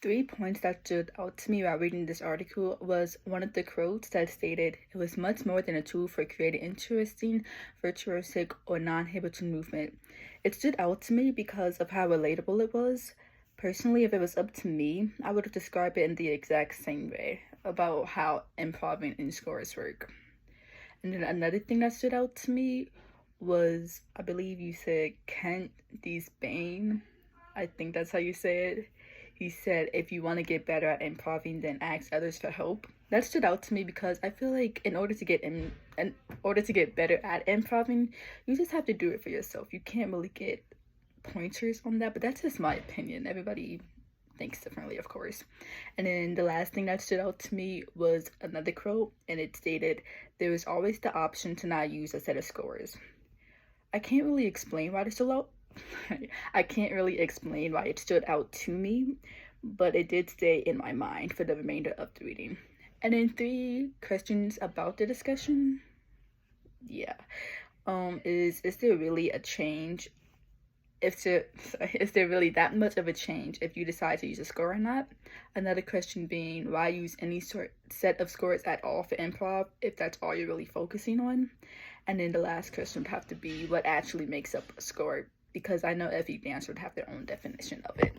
three points that stood out to me while reading this article was one of the quotes that stated it was much more than a tool for creating interesting, virtuosic, or non-habitual movement. It stood out to me because of how relatable it was. Personally, if it was up to me, I would have described it in the exact same way about how improv and scores work. And then another thing that stood out to me was, I believe you said Kent Despain. I think that's how you say it. He said, if you want to get better at improving, then ask others for help. That stood out to me because I feel like in order to get better at improving, you just have to do it for yourself. You can't really get pointers on that, but that's just my opinion. Everybody thinks differently, of course. And then the last thing that stood out to me was another quote, and it stated, there is always the option to not use a set of scores. I can't really explain why it stood out. I can't really explain why it stood out to me, but it did stay in my mind for the remainder of the reading. And then three questions about the discussion. Yeah. Is there really a change is there really that much of a change if you decide to use a score or not? Another question being, why use any set of scores at all for improv if that's all you're really focusing on? And then the last question would have to be, what actually makes up a score? Because I know every dancer would have their own definition of it.